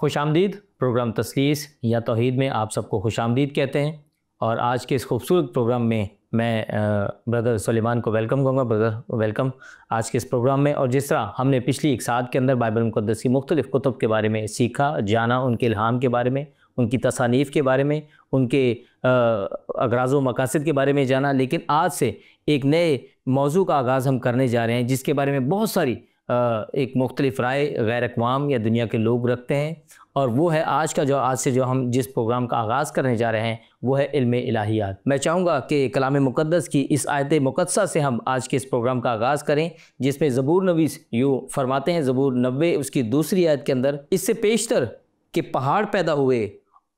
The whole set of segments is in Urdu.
خوش آمدید پروگرام تثلیث یا توحید میں آپ سب کو خوش آمدید کہتے ہیں، اور آج کے اس خوبصورت پروگرام میں بردر سلیمان کو ویلکم کہوں گا۔ بردر ویلکم آج کے اس پروگرام میں۔ اور جس طرح ہم نے پچھلی ایک ساعت کے اندر بائبل مقدس کی مختلف کتب کے بارے میں سیکھا، جانا، ان کے الہام کے بارے میں، ان کی تصانیف کے بارے میں، ان کے اغراض و مقاصد کے بارے میں جانا، لیکن آج سے ایک نئے موضوع کا آغاز ہم کرنے جا رہے ہیں جس کے بارے میں بہت ساری ایک مختلف رائے غیر اقوام یا دنیا کے لوگ رکھتے ہیں، اور وہ ہے آج سے جو ہم جس پروگرام کا آغاز کرنے جا رہے ہیں وہ ہے علم الہیات۔ میں چاہوں گا کہ کلام مقدس کی اس آیت مقدسہ سے ہم آج کے اس پروگرام کا آغاز کریں، جس میں زبور نویس یوں فرماتے ہیں، زبور 90 اس کی دوسری آیت کے اندر، اس سے پیشتر کہ پہاڑ پیدا ہوئے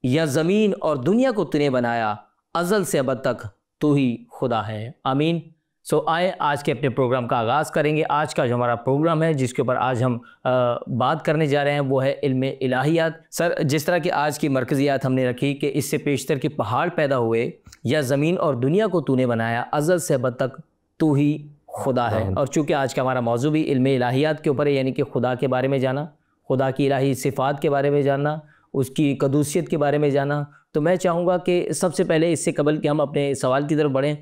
یا زمین اور دنیا کو تو نے بنایا، ازل سے ابد تک تو ہی خدا ہے۔ آمین۔ آئے آج کے اپنے پروگرام کا آغاز کریں گے۔ آج کا جو ہمارا پروگرام ہے جس کے اوپر آج ہم بات کرنے جا رہے ہیں وہ ہے علم الہیات۔ سر، جس طرح کہ آج کی مرکزیات ہم نے رکھی کہ اس سے پیشتر کہ پہاڑ پیدا ہوئے یا زمین اور دنیا کو تو نے بنایا، ازل سے ابد تک تو ہی خدا ہے، اور چونکہ آج کا ہمارا موضوع بھی علم الہیات کے اوپر ہے، یعنی کہ خدا کے بارے میں جانا، خدا کی الہی صفات کے بارے میں جاننا، اس کی قدوسیت کے بارے میں جانا، تو میں چاہوں گا کہ سب سے پہلے اس سے قبل کہ ہم اپنے سوال کی طرف بڑھیں،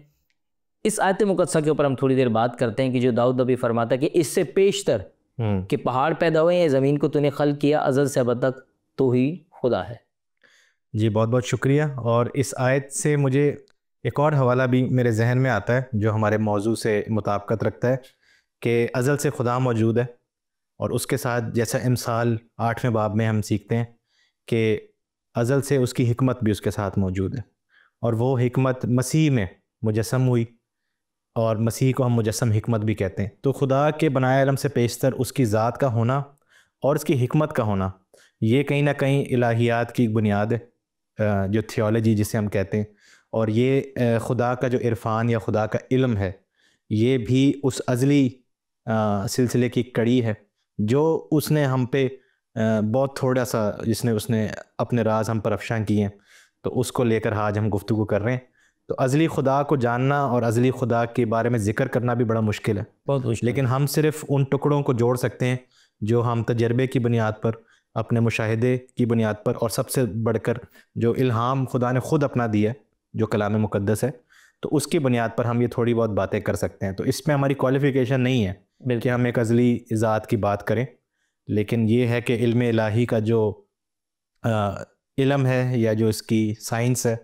اس آیت مقدسہ کے اوپر ہم تھوڑی دیر بات کرتے ہیں کہ جو داؤد نبی فرماتا ہے کہ اس سے پیشتر کہ پہاڑ پیدا ہوئے ہیں، زمین کو تو نے خلق کیا، ازل سے ابد تک تو ہی خدا ہے۔ جی بہت بہت شکریہ۔ اور اس آیت سے مجھے ایک اور حوالہ بھی میرے ذہن میں آتا ہے جو ہمارے موضوع سے مطابقت رکھتا ہے کہ ازل سے خدا موجود ہے، اور اس کے ساتھ جیسا امثال 8ویں باب میں ہم سیکھتے ہیں کہ ازل سے اس کی حکمت بھی اس کے ساتھ موجود ہے، اور وہ حکمت مسیح میں مجسم ہوئی، اور مسیح کو ہم مجسم حکمت بھی کہتے ہیں۔ تو خدا کے بنائے علم سے پیشتر اس کی ذات کا ہونا اور اس کی حکمت کا ہونا، یہ کہیں نہ کہیں الہیات کی ایک بنیاد ہے، جو تھیولوجی جسے ہم کہتے ہیں، اور یہ خدا کا جو عرفان یا خدا کا علم ہے، یہ بھی اس ازلی سلسلے کی کڑی ہے جو اس نے ہم پہ بہت تھوڑا سا اس نے اپنے راز ہم پر افشاں کیے ہیں، تو اس کو لے کر آج ہم گفتگو کر رہے ہیں۔ تو ازلی خدا کو جاننا اور ازلی خدا کے بارے میں ذکر کرنا بھی بڑا مشکل ہے، بہت مشکل، لیکن ہم صرف ان ٹکڑوں کو جوڑ سکتے ہیں جو ہم تجربے کی بنیاد پر، اپنے مشاہدے کی بنیاد پر، اور سب سے بڑھ کر جو الہام خدا نے خود اپنا دیا ہے جو کلام مقدس ہے، تو اس کی بنیاد پر ہم یہ تھوڑی بہت باتیں کر سکتے ہیں۔ تو اس میں ہماری کوالیفیکیشن نہیں ہے کہ ہم ایک ازلی ذات کی بات کریں، لیکن یہ ہے کہ علم الہی کا جو علم ہے یا جو اس کی سائنس ہے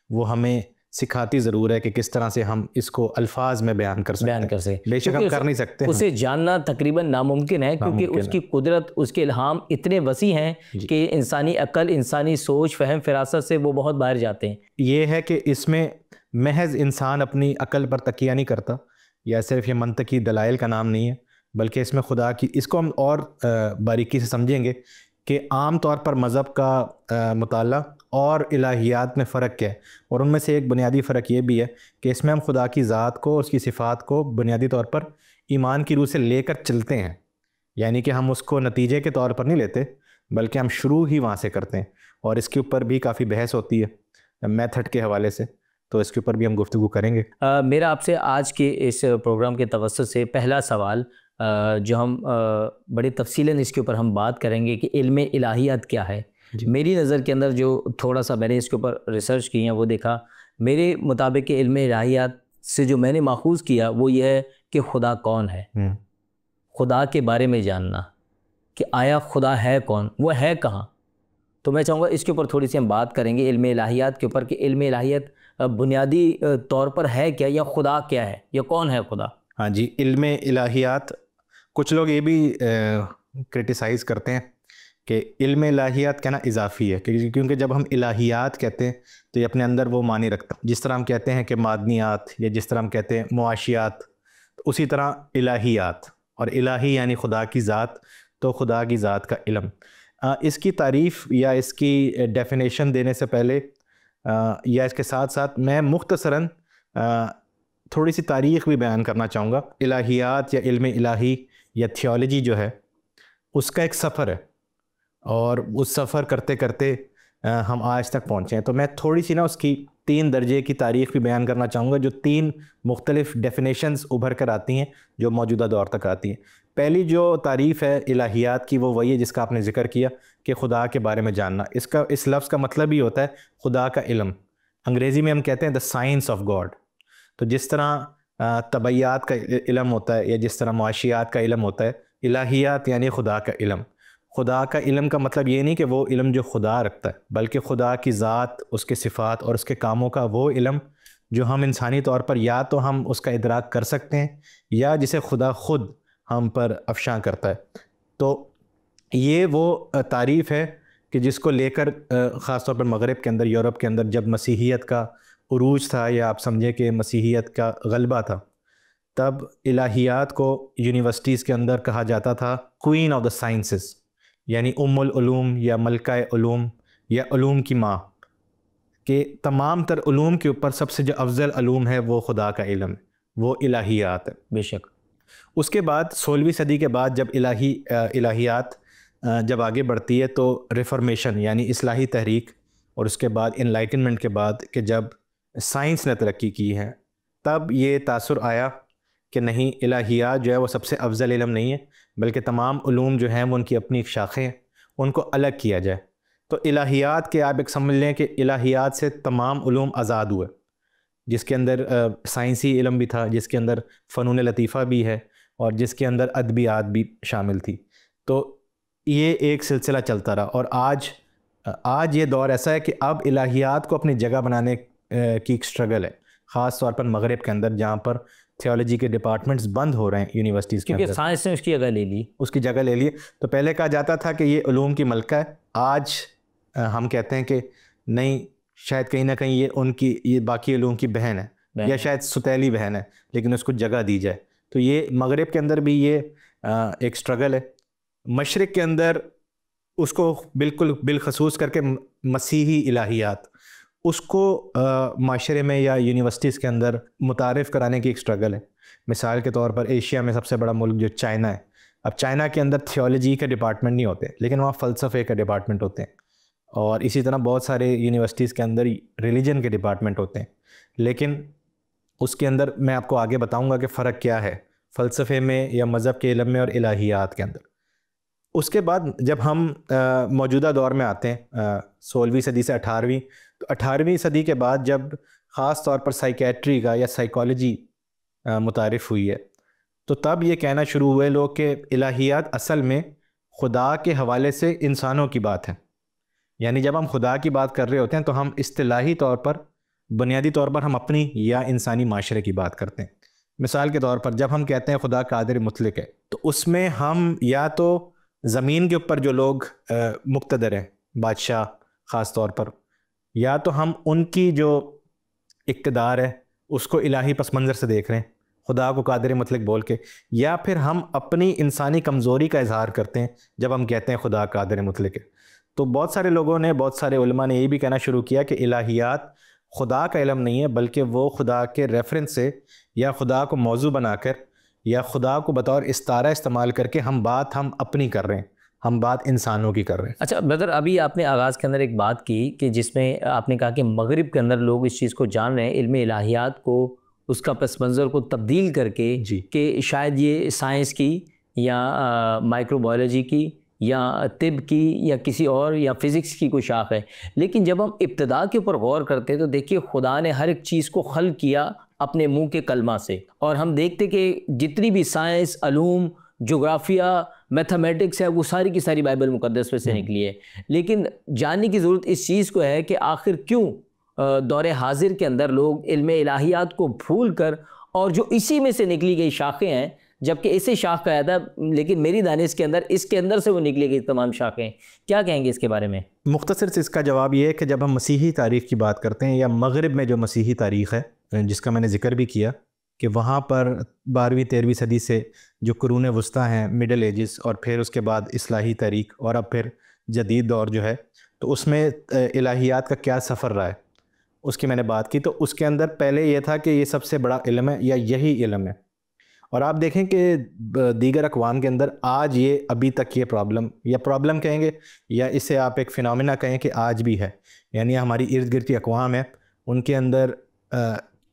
وہ ہمیں سکھاتی ضرور ہے کہ کس طرح سے ہم اس کو الفاظ میں بیان کر سکتے ہیں۔ بے شک ہم کر نہیں سکتے، اسے جاننا تقریباً ناممکن ہے، کیونکہ اس کی قدرت، اس کے الہام اتنے وسیع ہیں کہ انسانی عقل، انسانی سوچ، فہم، فراست سے وہ بہت باہر جاتے ہیں۔ یہ ہے کہ اس میں محض انسان اپنی عقل پر تکیہ نہیں کرتا، یا صرف یہ منطقی دلائل کا نام نہیں ہے، بلکہ اس میں خدا کی، اس کو ہم اور باریکی سے سمجھیں گے کہ عام طور پر مذہب کا مطالعہ اور الہیات میں فرق کیا ہے، اور ان میں سے ایک بنیادی فرق یہ بھی ہے کہ اس میں ہم خدا کی ذات کو، اس کی صفات کو بنیادی طور پر ایمان کی روح سے لے کر چلتے ہیں، یعنی کہ ہم اس کو نتیجے کے طور پر نہیں لیتے، بلکہ ہم شروع ہی وہاں سے کرتے ہیں، اور اس کے اوپر بھی کافی بحث ہوتی ہے میتھڈ کے حوالے سے، تو اس کے اوپر بھی ہم گفتگو کریں گے۔ میرا آپ سے آج کے اس پروگرام کے توسط سے پہلا سوال جو ہم بڑی تفصیلاً اس کے اوپر ہم بات کریں گے کہ علم الہیات کیا ہے۔ میری نظر کے اندر جو تھوڑا سا میں نے اس کے اوپر ریسرچ کی ہے وہ دیکھا، میرے مطابق کہ علم الہیات سے جو میں نے ماخوذ کیا وہ یہ ہے کہ خدا کون ہے، خدا کے بارے میں جاننا کہ آیا خدا ہے کون، وہ ہے کہاں۔ تو میں چاہوں گا اس کے اوپر تھوڑی سی ہم بات کریں گے علم الہیات کے اوپر کہ علم الہیات بنیادی طور پر ہے کیا، یا خدا کیا ہے، یا کون ہے خدا۔ ہاں جی، علم الہیات، کچھ لوگ یہ بھی کرٹیسائز کرتے ہیں کہ علم الہیات کہنا اضافی ہے، کیونکہ جب ہم الہیات کہتے ہیں تو یہ اپنے اندر وہ معنی رکھتا ہے، جس طرح ہم کہتے ہیں کہ معدنیات، یا جس طرح ہم کہتے ہیں معاشیات، اسی طرح الہیات، اور الہی یعنی خدا کی ذات، تو خدا کی ذات کا علم۔ اس کی تعریف یا اس کی ڈیفینیشن دینے سے پہلے یا اس کے ساتھ ساتھ میں مختصراً تھوڑی سی تاریخ بھی بیان کرنا چاہوں گا۔ الہیات یا علم الہی یا تھیولوجی جو ہے اس کا ایک سفر ہے، اور اس سفر کرتے کرتے ہم آج تک پہنچے ہیں، تو میں تھوڑی سی اس کی 3 درجے کی تاریخ بھی بیان کرنا چاہوں گا، جو 3 مختلف ڈیفینیشنز ابھر کر آتی ہیں جو موجودہ دور تک آتی ہیں۔ پہلی جو تعریف ہے الہیات کی وہ وہی ہے جس کا آپ نے ذکر کیا کہ خدا کے بارے میں جاننا۔ اس لفظ کا مطلب ہی ہوتا ہے خدا کا علم، انگریزی میں ہم کہتے ہیں دا سائنس آف گاڈ۔ تو جس طرح طبعیات کا علم ہوتا ہے یا جس طرح معاشیات کا علم ہوتا ہے، الہیات یعنی خدا کا علم۔ خدا کا علم کا مطلب یہ نہیں کہ وہ علم جو خدا رکھتا ہے، بلکہ خدا کی ذات، اس کے صفات اور اس کے کاموں کا وہ علم جو ہم انسانی طور پر یا تو ہم اس کا ادراک کر سکتے ہیں یا جسے خدا خود ہم پر افشاں کرتا ہے۔ تو یہ وہ تعریف ہے کہ جس کو لے کر خاص طور پر مغرب کے اندر، یورپ کے اندر جب مسیحیت کا عروج تھا یا آپ سمجھیں کہ مسیحیت کا غلبہ تھا، تب الہیات کو یونیورسٹیز کے اندر کہا جاتا تھا کوئین آف دا سائنسز، یعنی العلوم یا ملکہ علوم یا علوم کی ماں، کہ تمام تر علوم کے اوپر سب سے جو افضل علوم ہے وہ خدا کا علم ہے، وہ الہیات ہے۔ بے شک۔ اس کے بعد 16ویں صدی کے بعد جب الہیات جب آگے بڑھتی ہے تو ریفارمیشن یعنی اصلاحی تحریک، اور اس کے بعد انلائٹنمنٹ کے بعد کہ جب سائنس نے ترقی کی ہے، تب یہ تاثر آیا کہ نہیں، الہیات جو ہے وہ سب سے افضل علم نہیں ہے، بلکہ تمام علوم جو ہیں وہ ان کی اپنی ایک شاخیں ہیں، ان کو الگ کیا جائے۔ تو الہیات کے آپ ایک سمجھ لیں کہ الہیات سے تمام علوم آزاد ہوئے، جس کے اندر سائنسی علم بھی تھا، جس کے اندر فنون لطیفہ بھی ہے، اور جس کے اندر ادبیات بھی شامل تھی۔ تو یہ ایک سلسلہ چلتا رہا، اور آج یہ دور ایسا ہے کہ اب الہیات کو اپنی جگہ بنانے کی ایک سٹرگل ہے، خاص طور پر مغرب کے اندر جہاں پر تھیولوجی کے ڈپارٹمنٹس بند ہو رہے ہیں یونیورسٹیز کے اندر، کیونکہ سائنس نے اس کی جگہ لے لی۔ تو پہلے کہا جاتا تھا کہ یہ علوم کی ملکہ ہے، آج ہم کہتے ہیں کہ نہیں، شاید کہیں نہ کہیں یہ باقی علوم کی بہن ہے، یا شاید ستیلی بہن ہے، لیکن اس کو جگہ دی جائے۔ تو یہ مغرب کے اندر بھی یہ ایک سٹرگل ہے۔ مشرق کے اندر اس کو بالکل بالخصوص کر کے مسیحی الہیات، اس کو معاشرے میں یا یونیورسٹیز کے اندر متعارف کرانے کی ایک سٹرگل ہے۔ مثال کے طور پر ایشیا میں سب سے بڑا ملک جو چائنا ہے، اب چائنا کے اندر تھیولوجی کا ڈپارٹمنٹ نہیں ہوتے، لیکن وہاں فلسفے کا ڈپارٹمنٹ ہوتے ہیں، اور اسی طرح بہت سارے یونیورسٹیز کے اندر ریلیجن کے ڈپارٹمنٹ ہوتے ہیں۔ لیکن اس کے اندر میں آپ کو آگے بتاؤں گا کہ فرق کیا ہے فلسفے میں یا مذہب کے علم میں اور الہیات کے اندر۔ اس کے بعد جب ہم موجودہ دور میں آتے ہیں 16ویں صدی سے 18ویں، تو 18ویں صدی کے بعد جب خاص طور پر سائیکیٹری کا یا سائیکالوجی متعارف ہوئی ہے، تو تب یہ کہنا شروع ہوئے لوگ کہ الہیات اصل میں خدا کے حوالے سے انسانوں کی بات ہے۔ یعنی جب ہم خدا کی بات کر رہے ہوتے ہیں تو ہم اصطلاحی طور پر، بنیادی طور پر ہم اپنی یا انسانی معاشرے کی بات کرتے ہیں۔ مثال کے طور پر جب ہم کہتے ہیں خدا قادر مطلق ہے، تو اس میں ہم یا تو زمین کے اوپر جو لوگ مقتدر ہیں، بادشاہ خاص طور پر، یا تو ہم ان کی جو اقتدار ہے اس کو الہی پس منظر سے دیکھ رہے ہیں، خدا کو قادر مطلق بول کے، یا پھر ہم اپنی انسانی کمزوری کا اظہار کرتے ہیں جب ہم کہتے ہیں خدا قادر مطلق ہے۔ تو بہت سارے لوگوں نے، بہت سارے علماء نے یہ بھی کہنا شروع کیا کہ الہیات خدا کا علم نہیں ہے، بلکہ وہ خدا کے ریفرنس سے یا خدا کو موضوع بنا کر یا خدا کو بطور استعارہ استعمال کر کے ہم اپنی کر رہے ہیں، ہم بات انسانوں کی کر رہے ہیں۔ اچھا بردر، ابھی آپ نے آغاز کے اندر ایک بات کی کہ جس میں آپ نے کہا کہ مغرب کے اندر لوگ اس چیز کو جان رہے ہیں، علم الہیات کو، اس کا پس منظر کو تبدیل کر کے کہ شاید یہ سائنس کی یا مائکرو بایولوجی کی یا طب کی یا کسی اور یا فزکس کی کوئی شاخ ہے۔ لیکن جب ہم ابتدا کے اوپر غور کرتے ہیں تو دیکھیے خدا نے ہر ایک چیز کو خلق کیا اپنے منہ کے کلمہ سے، اور ہم دیکھتے کہ جتنی بھی سائنس، علوم، جغرافیہ، میتھمیٹکس ہے، وہ ساری کی ساری بائبل مقدس میں سے نکلی ہے۔ لیکن جاننے کی ضرورت اس چیز کو ہے کہ آخر کیوں دور حاضر کے اندر لوگ علم الہیات کو بھول کر، اور جو اسی میں سے نکلی گئی شاخیں ہیں، جبکہ اسے شاخ کہا تھا، لیکن میری دانش کے اندر اس کے اندر سے وہ نکلی گئی تمام شاخیں، کیا کہیں گے اس کے بارے میں؟ مختصر سے اس کا جواب یہ ہے کہ جب ہم مسیحی تاریخ کی بات کرتے ہیں یا مغرب میں جو مسیحی تاریخ ہے جس کا میں نے ذکر بھی کیا کہ وہاں پر 12ویں 13ویں صدی سے جو قرون وسطیٰ ہیں، مڈل ایجز، اور پھر اس کے بعد اصلاحی تاریخ، اور اب پھر جدید دور جو ہے، تو اس میں الہیات کا کیا سفر رہا ہے اس کی میں نے بات کی۔ تو اس کے اندر پہلے یہ تھا کہ یہ سب سے بڑا علم ہے یا یہی علم ہے، اور آپ دیکھیں کہ دیگر اقوام کے اندر آج یہ ابھی تک یہ پرابلم کہیں گے یا اسے آپ ایک فینومینا کہیں کہ آج بھی ہے، یعنی ہماری ارد گرد کی اقوام ہے، ان کے اندر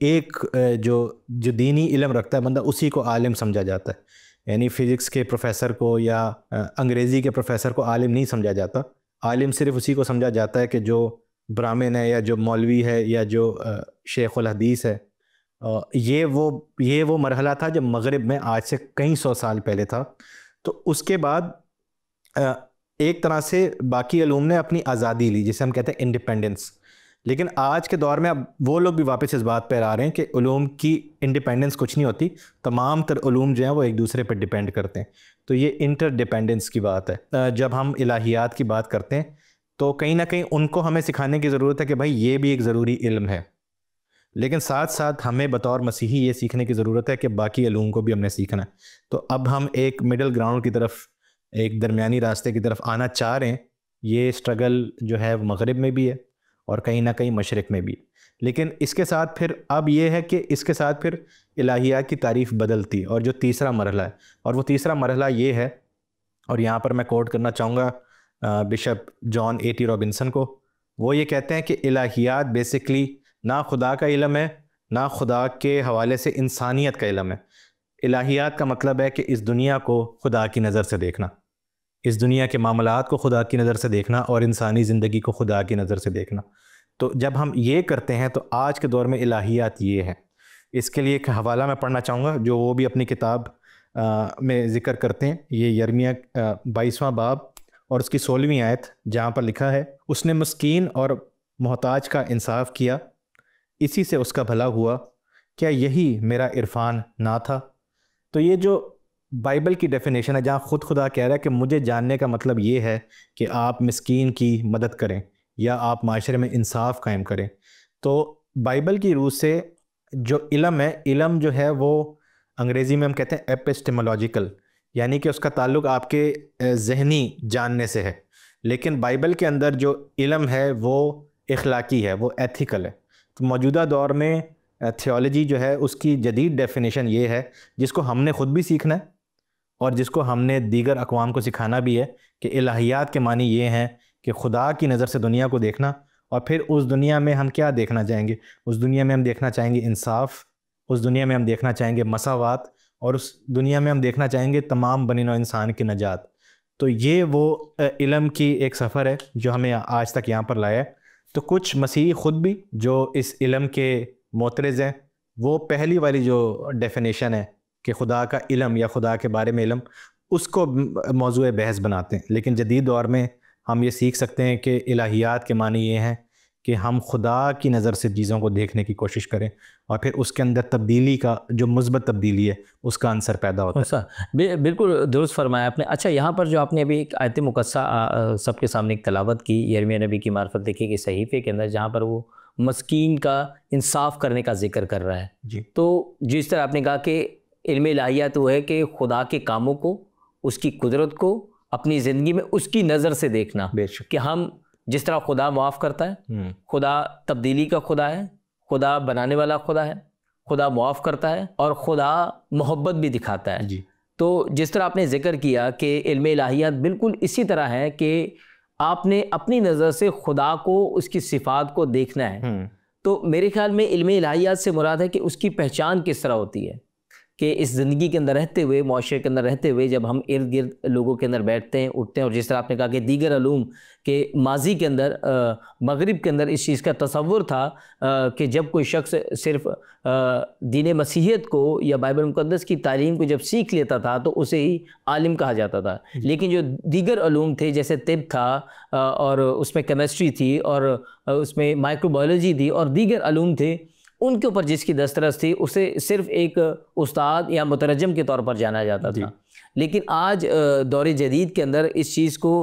ایک جو دینی علم رکھتا ہے بندہ اسی کو عالم سمجھا جاتا ہے. یعنی فزکس کے پروفیسر کو یا انگریزی کے پروفیسر کو عالم نہیں سمجھا جاتا. عالم صرف اسی کو سمجھا جاتا ہے کہ جو برہمن ہے یا جو مولوی ہے یا جو شیخ الحدیث ہے. یہ وہ مرحلہ تھا جب مغرب میں آج سے کئی سو سال پہلے تھا. تو اس کے بعد ایک طرح سے باقی علوم نے اپنی آزادی لی جسے ہم کہتے ہیں انڈیپینڈنس. لیکن آج کے دور میں اب وہ لوگ بھی واپس اس بات پہ آ رہے ہیں کہ علوم کی انڈیپینڈنس کچھ نہیں ہوتی, تمام تر علوم جو ہیں وہ ایک دوسرے پہ ڈیپینڈ کرتے ہیں. تو یہ انٹر ڈیپینڈنس کی بات ہے. جب ہم الہیات کی بات کرتے ہیں تو کہیں نہ کہیں ان کو ہمیں سکھانے کی ضرورت ہے کہ بھائی یہ بھی ایک ضروری علم ہے, لیکن ساتھ ساتھ ہمیں بطور مسیحی یہ سیکھنے کی ضرورت ہے کہ باقی علوم کو بھی ہم نے سیکھنا ہے. تو اب ہم ایک مڈل گراؤنڈ کی طرف, ایک درمیانی راستے کی طرف آنا چاہ رہے ہیں. یہ اسٹرگل جو ہے وہ مغرب میں بھی ہے اور کہیں نہ کہیں مشرق میں بھی. لیکن اس کے ساتھ پھر اب یہ ہے کہ اس کے ساتھ پھر الہیات کی تعریف بدلتی, اور جو تیسرا مرحلہ ہے, اور وہ تیسرا مرحلہ یہ ہے, اور یہاں پر میں کوٹ کرنا چاہوں گا bishop John A T Robinson کو. وہ یہ کہتے ہیں کہ الہیات بیسکلی نہ خدا کا علم ہے نہ خدا کے حوالے سے انسانیت کا علم ہے. الہیات کا مطلب ہے کہ اس دنیا کو خدا کی نظر سے دیکھنا, اس دنیا کے معاملات کو خدا کی نظر سے دیکھنا, اور انسانی زندگی کو خدا کی نظر سے دیکھنا. تو جب ہم یہ کرتے ہیں تو آج کے دور میں الہیات یہ ہے. اس کے لیے ایک حوالہ میں پڑھنا چاہوں گا جو وہ بھی اپنی کتاب میں ذکر کرتے ہیں. یہ یرمیہ 22واں باب اور اس کی 16ویں آیت, جہاں پر لکھا ہے, اس نے مسکین اور محتاج کا انصاف کیا, اسی سے اس کا بھلا ہوا, کیا یہی میرا عرفان نہ تھا. تو یہ جو بائبل کی ڈیفینیشن ہے جہاں خود خدا کہہ رہا ہے کہ مجھے جاننے کا مطلب یہ ہے کہ آپ مسکین کی مدد کریں یا آپ معاشرے میں انصاف قائم کریں. تو بائبل کی روح سے جو علم ہے, علم جو ہے وہ انگریزی میں ہم کہتے ہیں ایپسٹیمولوجیکل, یعنی کہ اس کا تعلق آپ کے ذہنی جاننے سے ہے. لیکن بائبل کے اندر جو علم ہے وہ اخلاقی ہے, وہ ایتھیکل ہے. تو موجودہ دور میں تھیولوجی جو ہے اس کی جدید ڈیفینیشن یہ ہے, جس کو ہم نے خود بھی سیکھنا ہے اور جس کو ہم نے دیگر اقوام کو سکھانا بھی ہے, کہ الہیات کے معنی یہ ہیں کہ خدا کی نظر سے دنیا کو دیکھنا. اور پھر اس دنیا میں ہم کیا دیکھنا چاہیں گے؟ اس دنیا میں ہم دیکھنا چاہیں گے انصاف, اس دنیا میں ہم دیکھنا چاہیں گے مساوات, اور اس دنیا میں ہم دیکھنا چاہیں گے تمام بنی نوع انسان کی نجات. تو یہ وہ علم کی ایک سفر ہے جو ہمیں آج تک یہاں پر لایا ہے. تو کچھ مسیحی خود بھی جو اس علم کے معترض ہیں, وہ پہلی والی جو ڈیفینیشن ہے کہ خدا کا علم یا خدا کے بارے میں علم, اس کو موضوع بحث بناتے ہیں. لیکن جدید دور میں ہم یہ سیکھ سکتے ہیں کہ الہیات کے معنی یہ ہیں کہ ہم خدا کی نظر سے چیزوں کو دیکھنے کی کوشش کریں, اور پھر اس کے اندر تبدیلی کا جو مثبت تبدیلی ہے اس کا عنصر پیدا ہوتا ہے. بالکل درست فرمایا آپ نے. اچھا, یہاں پر جو آپ نے ابھی ایک آیت مقدسہ سب کے سامنے ایک تلاوت کی یرمیہ نبی کی معرفت دیکھی کہ صحیفے کے اندر, جہاں پر وہ مسکین کا انصاف کرنے کا ذکر کر رہا ہے. جی. تو جس طرح آپ نے کہا کہ علم الہیات وہ ہے کہ خدا کے کاموں کو, اس کی قدرت کو اپنی زندگی میں اس کی نظر سے دیکھنا, بے شک, کہ ہم جس طرح خدا معاف کرتا ہے, خدا تبدیلی کا خدا ہے, خدا بنانے والا خدا ہے, خدا معاف کرتا ہے, اور خدا محبت بھی دکھاتا ہے. جی. تو جس طرح آپ نے ذکر کیا کہ علم الہیات بالکل اسی طرح ہے کہ آپ نے اپنی نظر سے خدا کو, اس کی صفات کو دیکھنا ہے. تو میرے خیال میں علم الہیات سے مراد ہے کہ اس کی پہچان کس طرح ہوتی ہے, کہ اس زندگی کے اندر رہتے ہوئے, معاشرے کے اندر رہتے ہوئے, جب ہم ارد گرد لوگوں کے اندر بیٹھتے ہیں, اٹھتے ہیں, اور جس طرح آپ نے کہا کہ دیگر علوم کے ماضی کے اندر, مغرب کے اندر اس چیز کا تصور تھا کہ جب کوئی شخص صرف دین مسیحیت کو یا بائبل مقدس کی تعلیم کو جب سیکھ لیتا تھا تو اسے ہی عالم کہا جاتا تھا. لیکن جو دیگر علوم تھے, جیسے طب تھا, اور اس میں کیمسٹری تھی, اور اس میں مائکرو بایولوجی تھی, اور دیگر علوم تھے, ان کے اوپر جس کی دسترس تھی اسے صرف ایک استاد یا مترجم کے طور پر جانا جاتا تھا. لیکن آج دور جدید کے اندر اس چیز کو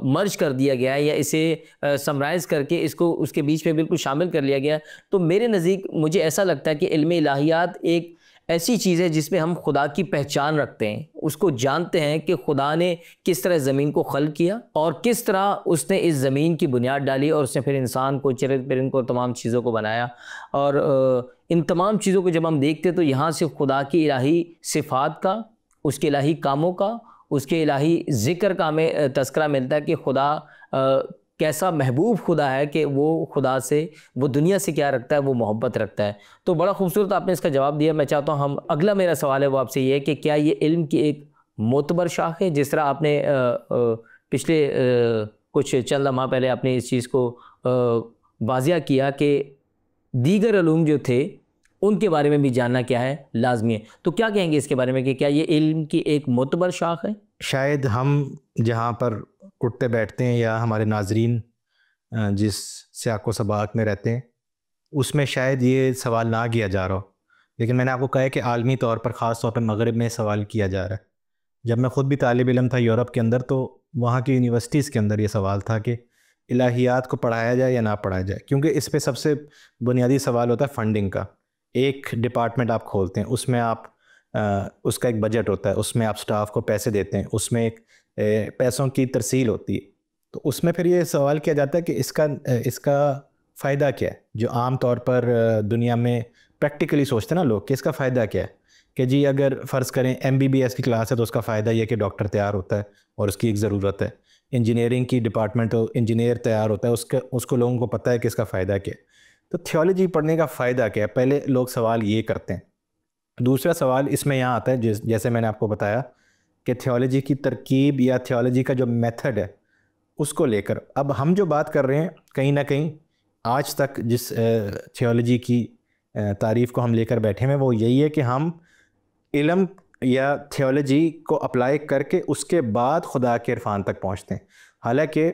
مرج کر دیا گیا ہے, یا اسے سمرائز کر کے اس کو اس کے بیچ میں بالکل شامل کر لیا گیا. تو میرے نزدیک مجھے ایسا لگتا ہے کہ علم الہیات ایک ایسی چیز ہے جس میں ہم خدا کی پہچان رکھتے ہیں, اس کو جانتے ہیں کہ خدا نے کس طرح زمین کو خلق کیا, اور کس طرح اس نے اس زمین کی بنیاد ڈالی, اور اس نے پھر انسان کو, چرند پرند کو, تمام چیزوں کو بنایا. اور ان تمام چیزوں کو جب ہم دیکھتے تو یہاں سے خدا کی الہی صفات کا, اس کے الہی کاموں کا, اس کے الہی ذکر کا ہمیں تذکرہ ملتا ہے کہ خدا کیسا محبوب خدا ہے کہ وہ خدا سے، وہ دنیا سے کیا رکھتا ہے، وہ محبت رکھتا ہے. تو بڑا خوبصورت آپ نے اس کا جواب دیا. میں چاہتا ہوں اگلا میرا سوال ہے وہ آپ سے یہ ہے کہ کیا یہ علم کی ایک معتبر شاخ ہے؟ جس طرح آپ نے پچھلے کچھ چند لمحہ پہلے آپ نے اس چیز کو واضح کیا کہ دیگر علوم جو تھے ان کے بارے میں بھی جاننا کیا ہے لازمی ہے. تو کیا کہیں گے اس کے بارے میں کہ کیا یہ علم کی ایک معتبر شاخ ہے؟ شاید ہم جہاں پر اٹھتے بیٹھتے ہیں یا ہمارے ناظرین جس سیاق و سباق میں رہتے ہیں اس میں شاید یہ سوال نہ کیا جا رہا ہو، لیکن میں نے آپ کو کہا ہے کہ عالمی طور پر، خاص طور پر مغرب میں سوال کیا جا رہا ہے. جب میں خود بھی طالب علم تھا یورپ کے اندر تو وہاں کی یونیورسٹیز کے اندر یہ سوال تھا کہ الہیات کو پڑھایا جائے یا نہ پڑھایا جائے، کیونکہ اس پہ سب سے بنیادی سوال ہوتا ہے فنڈنگ کا. ایک ڈپارٹمنٹ آپ کھولتے ہیں، اس میں آپ اس کا ایک بجٹ ہوتا ہے، اس میں آپ سٹاف کو پیسے دیتے ہیں، اس میں ایک پیسوں کی ترسیل ہوتی ہے. تو اس میں پھر یہ سوال کیا جاتا ہے کہ اس کا فائدہ کیا ہے. جو عام طور پر دنیا میں پریکٹیکلی سوچتے ہیں نا لوگ کہ اس کا فائدہ کیا ہے، کہ جی اگر فرض کریں MBBS کی کلاس ہے تو اس کا فائدہ یہ کہ ڈاکٹر تیار ہوتا ہے اور اس کی ایک ضرورت ہے. انجینئرنگ کی ڈپارٹمنٹ ہو، انجینئر تیار ہوتا ہے، اس کو لوگوں کو پتہ ہے کہ اس کا فائدہ کیا ہے. تو تھیولوجی پڑھنے کا فائدہ کیا ہے، پہلے لوگ سوال یہ کرتے ہیں. دوسرا سوال اس میں یہاں آتا ہے جیسے میں نے آپ کو بتایا کہ تھیولوجی کی ترکیب یا تھیولوجی کا جو میتھڈ ہے اس کو لے کر اب ہم جو بات کر رہے ہیں کہیں نہ کہیں آج تک جس تھیولوجی کی تعریف کو ہم لے کر بیٹھے ہیں وہ یہی ہے کہ ہم علم یا تھیولوجی کو اپلائی کر کے اس کے بعد خدا کے عرفان تک پہنچتے ہیں. حالانکہ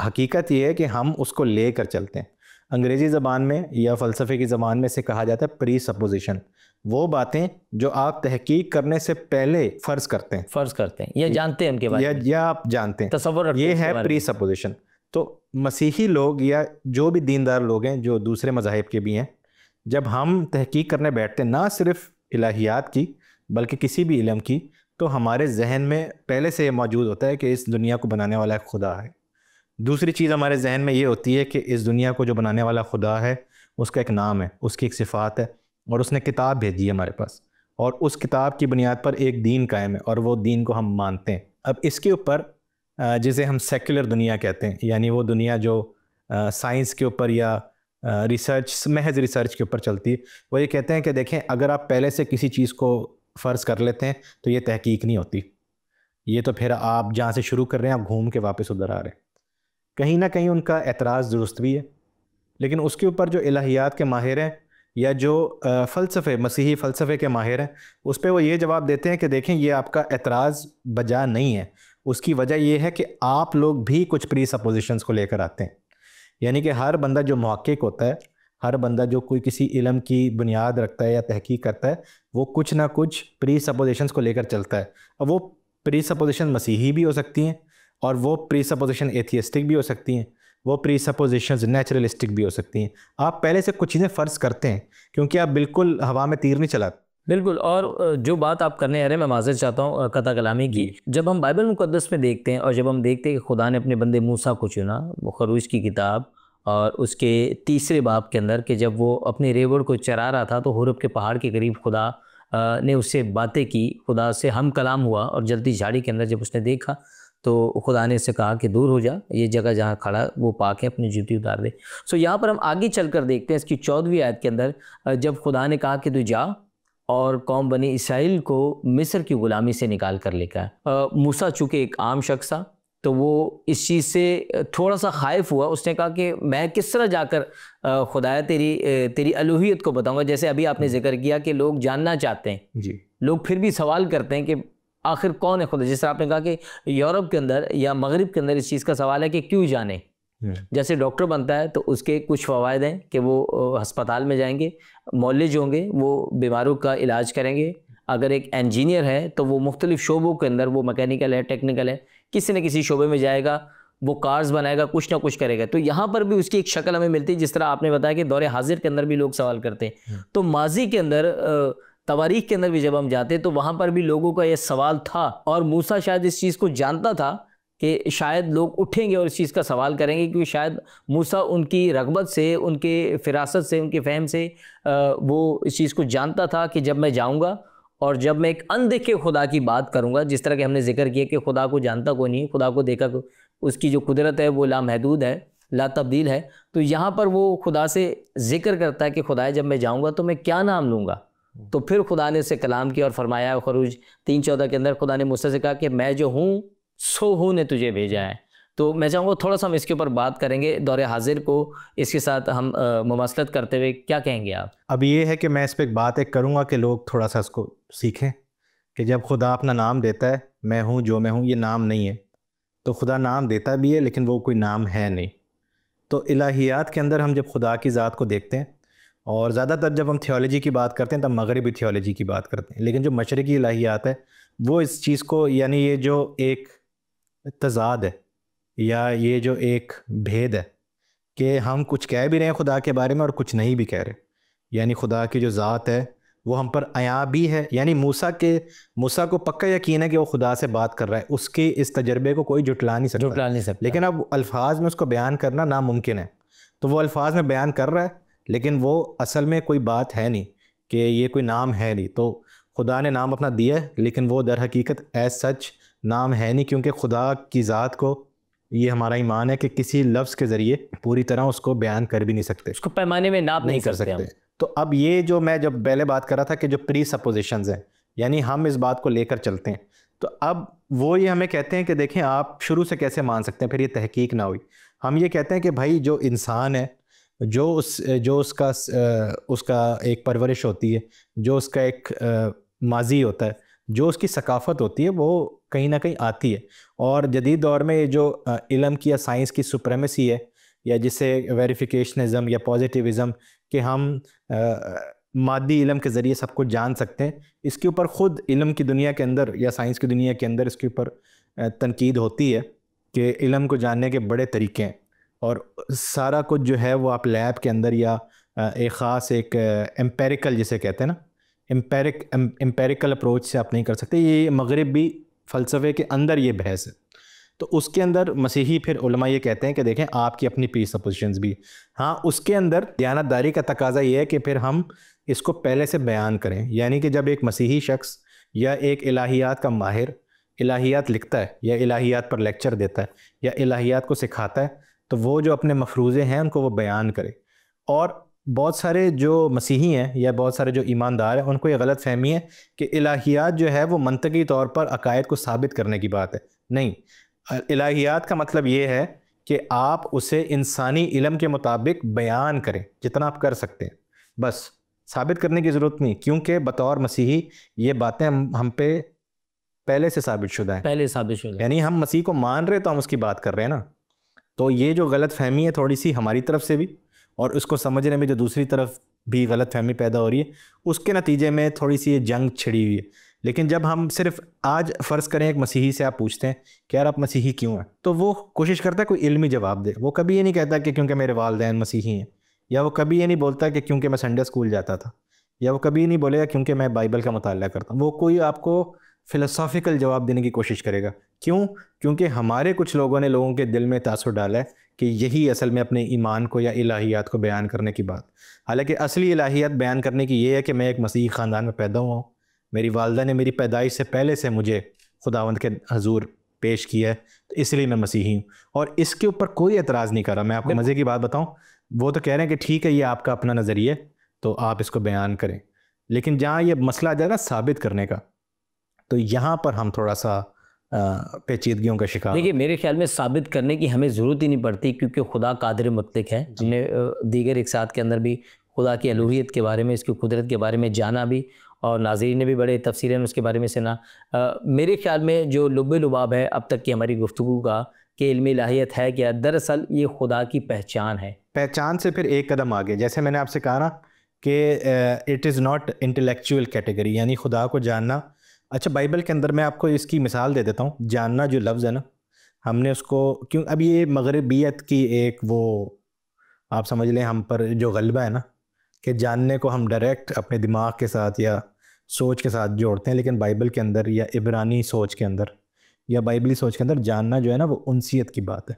حقیقت یہ ہے کہ ہم اس کو لے کر چلتے ہیں. انگریزی زبان میں یا فلسفے کی زبان میں سے کہا جاتا ہے پری سپوزیشن، وہ باتیں جو آپ تحقیق کرنے سے پہلے فرض کرتے ہیں یا جانتے ہیں ان کے بارے میں، یا آپ جانتے ہیں، تصور رکھتے ہیں، یہ ہے پری سپوزیشن. تو مسیحی لوگ یا جو بھی دیندار لوگ ہیں جو دوسرے مذاہب کے بھی ہیں، جب ہم تحقیق کرنے بیٹھتے ہیں نہ صرف الہیات کی بلکہ کسی بھی علم کی، تو ہمارے ذہن میں پہلے سے یہ موجود ہوتا ہے کہ اس دنیا کو بنانے والا ایک خدا ہے. دوسری چیز ہمارے ذہن میں یہ ہوتی ہے کہ اس دنیا کو جو بنانے والا خدا ہے اس کا ایک نام ہے، اس کی ایک صفات ہے، اور اس نے کتاب بھیجی ہے ہمارے پاس، اور اس کتاب کی بنیاد پر ایک دین قائم ہے اور وہ دین کو ہم مانتے ہیں. اب اس کے اوپر جسے ہم سیکولر دنیا کہتے ہیں، یعنی وہ دنیا جو سائنس کے اوپر یا ریسرچ، محض ریسرچ کے اوپر چلتی ہے، وہ یہ کہتے ہیں کہ دیکھیں اگر آپ پہلے سے کسی چیز کو فرض کر لیتے ہیں تو یہ تحقیق نہیں ہوتی، یہ تو پھر آپ جہاں سے شروع کر رہے ہیں آپ گھوم کے واپس ادھر آ رہے ہیں. کہیں نہ کہیں ان کا اعتراض درست بھی ہے، لیکن اس کے اوپر جو الہیات کے ماہر ہیں یا جو مسیحی فلسفے کے ماہر ہیں اس پہ وہ یہ جواب دیتے ہیں کہ دیکھیں یہ آپ کا اعتراض بجا نہیں ہے. اس کی وجہ یہ ہے کہ آپ لوگ بھی کچھ پری سپوزیشنز کو لے کر آتے ہیں. یعنی کہ ہر بندہ جو محقق ہوتا ہے، ہر بندہ جو کوئی کسی علم کی بنیاد رکھتا ہے یا تحقیق کرتا ہے، وہ کچھ نہ کچھ پری سپوزیشنز کو لے کر چلتا ہے. اب وہ پری سپوزیشن مسیحی بھی ہو سکتی ہیں اور وہ پری سپوزیشن ایتھیسٹک بھی ہو سکتی ہیں، وہ پری سپوزیشنز نیچرلسٹک بھی ہو سکتی ہیں. آپ پہلے سے کچھ چیزیں فرض کرتے ہیں کیونکہ آپ بالکل ہوا میں تیر نہیں چلاتے. بالکل. اور جو بات آپ کرنے آ رہے ہیں میں معذرت چاہتا ہوں قطع کلامی کی. جب ہم بائبل مقدس میں دیکھتے ہیں اور جب ہم دیکھتے ہیں کہ خدا نے اپنے بندے موسیٰ کو چنا، وہ خروج کی کتاب اور اس کے 3 باب کے اندر، کہ جب وہ اپنے ریوڑ کو چرا رہا تھا تو حورب کے پہاڑ کے قریب خدا نے اس سے باتیں کی، خدا سے ہم کلام ہوا، اور جلدی جھاڑی کے اندر جب اس نے دیکھا تو خدا نے اس سے کہا کہ دور ہو جا، یہ جگہ جہاں کھڑا وہ پاک ہے، اپنی جوتی اتار دے. یہاں پر ہم آگے چل کر دیکھتے ہیں اس کی 14ویں آیت کے اندر، جب خدا نے کہا کہ تو جا اور قوم بنی اسرائیل کو مصر کی غلامی سے نکال کر لے کے آیا. موسیٰ چونکہ ایک عام شخص تھا تو وہ اس چیز سے تھوڑا سا خائف ہوا. اس نے کہا کہ میں کس طرح جا کر خدایا تیری الوہیت کو بتاؤں گا. جیسے ابھی آپ نے ذکر کیا کہ لوگ جاننا چاہتے ہیں، جی لوگ پھر بھی سوال کرتے ہیں کہ آخر کون ہے خدا. جس طرح آپ نے کہا کہ یورپ کے اندر یا مغرب کے اندر اس چیز کا سوال ہے کہ کیوں جانے. جیسے ڈاکٹر بنتا ہے تو اس کے کچھ فوائد ہیں کہ وہ ہسپتال میں جائیں گے، معالج ہوں گے، وہ بیماروں کا علاج کریں گے. اگر ایک انجینئر ہے تو وہ مختلف شعبوں کے اندر، وہ میکینیکل ہے، ٹیکنیکل ہے، کسی نہ کسی شعبے میں جائے گا، وہ کارز بنائے گا، کچھ نہ کچھ کرے گا. تو یہاں پر بھی اس کی ایک شکل ہمیں ملتی ہے، جس طرح آپ نے بتایا کہ دور حاضر کے اندر بھی لوگ سوال کرتے ہیں. تو ماضی کے اندر، تواریخ کے اندر بھی جب ہم جاتے تو وہاں پر بھی لوگوں کا یہ سوال تھا، اور موسیٰ شاید اس چیز کو جانتا تھا کہ شاید لوگ اٹھیں گے اور اس چیز کا سوال کریں گے، کیونکہ شاید موسیٰ ان کی رغبت سے، ان کے فراست سے، ان کے فہم سے وہ اس چیز کو جانتا تھا کہ جب میں جاؤں گا اور جب میں ایک اندیکھے خدا کی بات کروں گا، جس طرح کہ ہم نے ذکر کیا کہ خدا کو جانتا کوئی نہیں، خدا کو دیکھا، اس کی جو قدرت ہے وہ لامحدود ہے، لا تبدیل ہے. تو یہاں پر وہ خدا سے ذکر کرتا ہے کہ خدا جب میں جاؤں گا تو میں کیا نام لوں گا. تو پھر خدا نے اس سے کلام کیا اور فرمایا خروج 3:14 کے اندر خدا نے موسیٰ سے کہا کہ میں جو ہوں سو ہوں نے تجھے بھیجا ہے. تو میں چاہوں گا تھوڑا سا ہم اس کے اوپر بات کریں گے. دور حاضر کو اس کے ساتھ ہم مماثلت کرتے ہوئے کیا کہیں گے آپ؟ اب یہ ہے کہ میں اس پہ ایک بات کروں گا کہ لوگ تھوڑا سا اس کو سیکھیں کہ جب خدا اپنا نام دیتا ہے میں ہوں جو میں ہوں، یہ نام نہیں ہے. تو خدا نام دیتا بھی ہے لیکن وہ کوئی نام ہے نہیں. تو الہیات کے اندر ہم جب خدا کی ذات کو دیکھتے ہیں، اور زیادہ تر جب ہم تھیولوجی کی بات کرتے ہیں تب مغربی تھیولوجی کی بات کرتے ہیں، لیکن جو مشرقی الہیات ہے وہ اس چیز کو، یعنی یہ جو ایک تضاد ہے یا یہ جو ایک بھید ہے کہ ہم کچھ کہہ بھی رہے ہیں خدا کے بارے میں اور کچھ نہیں بھی کہہ رہے، یعنی خدا کی جو ذات ہے وہ ہم پر عیاں بھی ہے. یعنی موسیٰ کو پکا یقین ہے کہ وہ خدا سے بات کر رہا ہے، اس کے اس تجربے کو کوئی جھٹلا نہیں سکتا. لیکن اب الفاظ میں اس کو بیان کرنا ناممکن ہے. تو وہ الفاظ میں بیان کر رہا ہے لیکن وہ اصل میں کوئی بات ہے نہیں کہ یہ کوئی نام ہے نہیں. تو خدا نے نام اپنا دیا ہے لیکن وہ در حقیقت ایز سچ نام ہے نہیں، کیونکہ خدا کی ذات کو یہ ہمارا ایمان ہے کہ کسی لفظ کے ذریعے پوری طرح اس کو بیان کر بھی نہیں سکتے، اس کو پیمانے میں ناپ نہیں کر سکتے. تو اب یہ جو میں جب پہلے بات کر رہا تھا کہ جو پری سپوزیشنز ہیں، یعنی ہم اس بات کو لے کر چلتے ہیں، تو اب وہ یہ ہمیں کہتے ہیں کہ دیکھیں آپ شروع سے کیسے مان سکتے ہیں، پھر یہ تحقیق نہ ہوئی. ہم یہ کہتے ہیں کہ بھائی جو انسان ہے، جو اس کا ایک پرورش ہوتی ہے، جو اس کا ایک ماضی ہوتا ہے، جو اس کی ثقافت ہوتی ہے، وہ کہیں نہ کہیں آتی ہے. اور جدید دور میں یہ جو علم کی یا سائنس کی سپریمیسی ہے، یا جسے ویریفیکیشنزم یا پازیٹیوزم کہ ہم مادی علم کے ذریعے سب کچھ جان سکتے ہیں، اس کے اوپر خود علم کی دنیا کے اندر یا سائنس کی دنیا کے اندر اس کے اوپر تنقید ہوتی ہے کہ علم کو جاننے کے بڑے طریقے ہیں، اور سارا کچھ جو ہے وہ آپ لیب کے اندر یا ایک خاص ایک امپیریکل جسے کہتے ہیں نا، امپیریکل اپروچ سے آپ نہیں کر سکتے. یہ مغربی فلسفے کے اندر یہ بحث ہے. تو اس کے اندر مسیحی پھر علماء یہ کہتے ہیں کہ دیکھیں آپ کی اپنی پری سپوزیشنز بھی، ہاں اس کے اندر دیانتداری کا تقاضا یہ ہے کہ پھر ہم اس کو پہلے سے بیان کریں. یعنی کہ جب ایک مسیحی شخص یا ایک الہیات کا ماہر الہیات لکھتا ہے یا الہیات پر لیکچر دیتا ہے یا الہیات کو سکھاتا ہے، تو وہ جو اپنے مفروضے ہیں ان کو وہ بیان کرے. اور بہت سارے جو مسیحی ہیں یا بہت سارے جو ایماندار ہیں ان کو یہ غلط فہمی ہے کہ الہیات جو ہے وہ منطقی طور پر عقائد کو ثابت کرنے کی بات ہے. نہیں، الہیات کا مطلب یہ ہے کہ آپ اسے انسانی علم کے مطابق بیان کریں جتنا آپ کر سکتے ہیں، بس ثابت کرنے کی ضرورت نہیں، کیونکہ بطور مسیحی یہ باتیں ہم پہ پہلے سے ثابت شدہ ہیں. یعنی ہم مسیح کو مان رہے تو ہم اس کی بات کر رہے ہیں نا. تو یہ جو غلط فہمی ہے تھوڑی سی ہماری طرف سے بھی، اور اس کو سمجھنے میں جو دوسری طرف بھی غلط فہمی پیدا ہو رہی ہے، اس کے نتیجے میں تھوڑی سی یہ جنگ چھڑی ہوئی ہے. لیکن جب ہم صرف آج فرض کریں ایک مسیحی سے آپ پوچھتے ہیں کہ یار آپ مسیحی کیوں ہیں، تو وہ کوشش کرتا ہے کوئی علمی جواب دے. وہ کبھی یہ نہیں کہتا کہ کیونکہ میرے والدین مسیحی ہیں، یا وہ کبھی یہ نہیں بولتا کہ کیونکہ میں سنڈے اسکول جاتا تھا، یا وہ کبھی نہیں بولے گا کیونکہ میں بائبل کا مطالعہ کرتا ہوں. وہ کوئی آپ کو فلسافیکل جواب دینے کی کوشش کرے گا. کیوں؟ کیونکہ ہمارے کچھ لوگوں نے لوگوں کے دل میں تاثر ڈالا ہے کہ یہی اصل میں اپنے ایمان کو یا الہیات کو بیان کرنے کی بات. حالانکہ اصلی الہیات بیان کرنے کی یہ ہے کہ میں ایک مسیحی خاندان میں پیدا ہوا ہوں، میری والدہ نے میری پیدائش سے پہلے سے مجھے خداوند کے حضور پیش کیا ہے، تو اس لیے میں مسیحی ہوں. اور اس کے اوپر کوئی اعتراض نہیں کر رہا. میں آپ کو مزے کی بات بتاؤں، وہ تو کہہ رہے ہیں کہ ٹھیک ہے یہ آپ کا اپنا نظریہ تو آپ اس کو بیان کریں، لیکن جہاں یہ مسئلہ آ جائے گا ثابت کرنے کا، تو یہاں پر ہم تھوڑا سا پیچیدگیوں کا شکار. دیکھیے میرے خیال میں ثابت کرنے کی ہمیں ضرورت ہی نہیں پڑتی، کیونکہ خدا قادر مطلق ہے. ہم نے دیگر ایک ساتھ کے اندر بھی خدا کی الوہیت کے بارے میں، اس کی قدرت کے بارے میں جانا بھی، اور ناظرین نے بھی بڑے تفصیلاً اس کے بارے میں سنا. میرے خیال میں جو لب لباب ہے اب تک کی ہماری گفتگو کا کہ علم الہیت ہے کیا، دراصل یہ خدا کی پہچان ہے. پہچان سے پھر ایک قدم آگے، جیسے میں نے آپ سے کہا نا کہ it is not intellectual category, یعنی خدا کو جاننا. اچھا بائبل کے اندر میں آپ کو اس کی مثال دے دیتا ہوں. جاننا جو لفظ ہے نا، ہم نے اس کو کیوں، اب یہ مغربیت کی ایک وہ آپ سمجھ لیں ہم پر جو غلبہ ہے نا کہ جاننے کو ہم ڈائریکٹ اپنے دماغ کے ساتھ یا سوچ کے ساتھ جوڑتے ہیں، لیکن بائبل کے اندر یا عبرانی سوچ کے اندر یا بائبلی سوچ کے اندر جاننا جو ہے نا وہ انسیت کی بات ہے.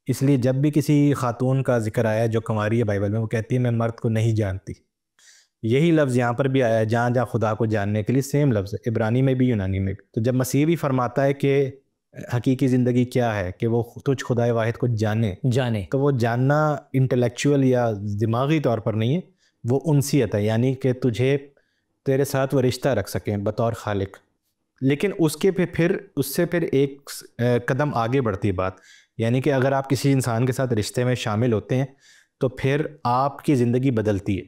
اس لیے جب بھی کسی خاتون کا ذکر آیا جو کنواری ہے بائبل میں، وہ کہتی ہے میں مرد کو نہیں جانتی. یہی لفظ یہاں پر بھی آیا ہے، جہاں جہاں خدا کو جاننے کے لیے سیم لفظ ہے، عبرانی میں بھی یونانی میں بھی. تو جب مسیح بھی فرماتا ہے کہ حقیقی زندگی کیا ہے کہ وہ تجھ خدائے واحد کو جانے، تو وہ جاننا انٹلیکچوئل یا دماغی طور پر نہیں ہے، وہ انسیت ہے، یعنی کہ تجھے تیرے ساتھ وہ رشتہ رکھ سکیں بطور خالق. لیکن اس سے پھر ایک قدم آگے بڑھتی بات، یعنی کہ اگر آپ کسی انسان کے ساتھ رشتے میں شامل ہوتے ہیں تو پھر آپ کی زندگی بدلتی ہے،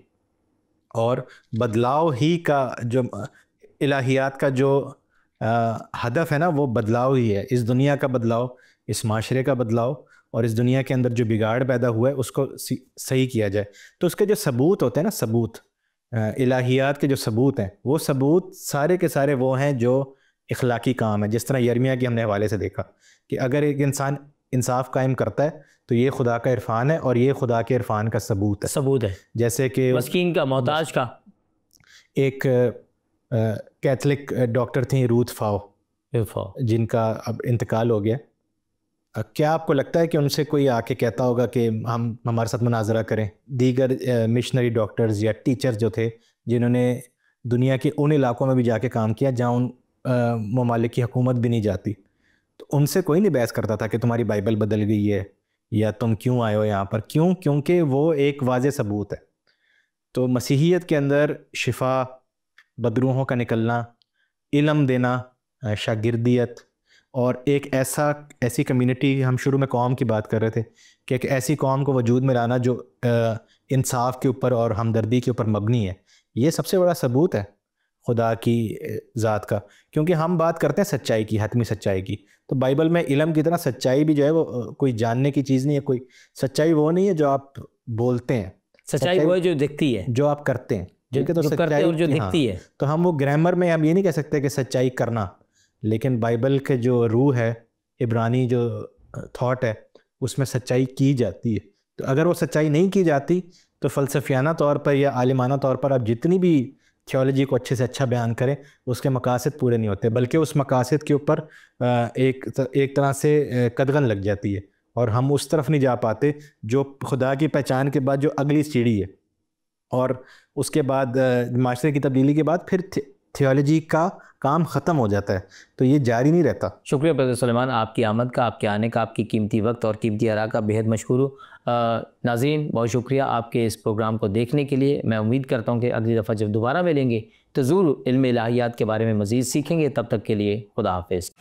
اور بدلاؤ ہی کا جو الہیات کا جو ہدف ہے نا، وہ بدلاؤ ہی ہے. اس دنیا کا بدلاؤ، اس معاشرے کا بدلاؤ، اور اس دنیا کے اندر جو بگاڑ پیدا ہوا ہے اس کو صحیح کیا جائے. تو اس کے جو ثبوت ہوتے ہیں نا، ثبوت الہیات کے جو ثبوت ہیں، وہ ثبوت سارے کے سارے وہ ہیں جو اخلاقی کام ہے. جس طرح یرمیہ کے ہم نے حوالے سے دیکھا کہ اگر ایک انسان انصاف قائم کرتا ہے تو یہ خدا کا عرفان ہے، اور یہ خدا کے عرفان کا ثبوت ہے. جیسے کہ مسکین کا، محتاج کا. ایک کیتھولک ڈاکٹر تھیں روتھ فاؤ، جن کا اب انتقال ہو گیا. کیا آپ کو لگتا ہے کہ ان سے کوئی آ کے کہتا ہوگا کہ ہم ہمارے ساتھ مناظرہ کریں؟ دیگر مشنری ڈاکٹرز یا ٹیچرز جو تھے، جنہوں نے دنیا کے ان علاقوں میں بھی جا کے کام کیا جہاں ان ممالک کی حکومت بھی نہیں جاتی، تو ان سے کوئی نہیں بحث کرتا تھا کہ تمہاری بائبل بدل گئی ہے یا تم کیوں آئے ہو یہاں پر. کیونکہ وہ ایک واضح ثبوت ہے. تو مسیحیت کے اندر شفا، بدروحوں کا نکلنا، علم دینا، شاگردیت، اور ایک ایسی کمیونٹی، ہم شروع میں قوم کی بات کر رہے تھے کہ ایک ایسی قوم کو وجود میں لانا جو انصاف کے اوپر اور ہمدردی کے اوپر مبنی ہے، یہ سب سے بڑا ثبوت ہے خدا کی ذات کا. کیونکہ ہم بات کرتے ہیں سچائی کی، حتمی سچائی کی، تو بائبل میں علم کی طرح سچائی بھی جو ہے وہ کوئی جاننے کی چیز نہیں ہے. کوئی سچائی وہ نہیں ہے جو آپ بولتے ہیں، سچائی وہ ہے جو دکھتی ہے، جو آپ کرتے ہیں، جو کرتے ہیں اور جو دکھتی ہے. تو ہم وہ گرامر میں ہم یہ نہیں کہہ سکتے کہ سچائی کرنا، لیکن بائبل کے جو روح ہے، عبرانی جو تھاٹ ہے، اس میں سچائی کی جاتی ہے. تو اگر وہ سچائی نہیں کی جاتی تو فلسفیانہ طور پر یا عالمانہ طور پر آپ جتنی بھی تھیولوجی کو اچھے سے اچھا بیان کریں، اس کے مقاصد پورے نہیں ہوتے، بلکہ اس مقاصد کے اوپر ایک طرح سے قدغن لگ جاتی ہے، اور ہم اس طرف نہیں جا پاتے جو خدا کی پہچان کے بعد جو اگلی سیڑھی ہے. اور اس کے بعد معاشرے کی تبدیلی کے بعد پھر تھیولوجی کا کام ختم ہو جاتا ہے، تو یہ جاری نہیں رہتا. شکریہ برادر سلیمان، آپ کی آمد کا، آپ کے آنے کا، آپ کی قیمتی وقت اور قیمتی آراء کا بہت مشکور ہوں. ناظرین بہت شکریہ آپ کے اس پروگرام کو دیکھنے کے لیے. میں امید کرتا ہوں کہ اگلی دفعہ جب دوبارہ ملیں گے تو ضرور علم الہیات کے بارے میں مزید سیکھیں گے. تب تک کے لیے خدا حافظ.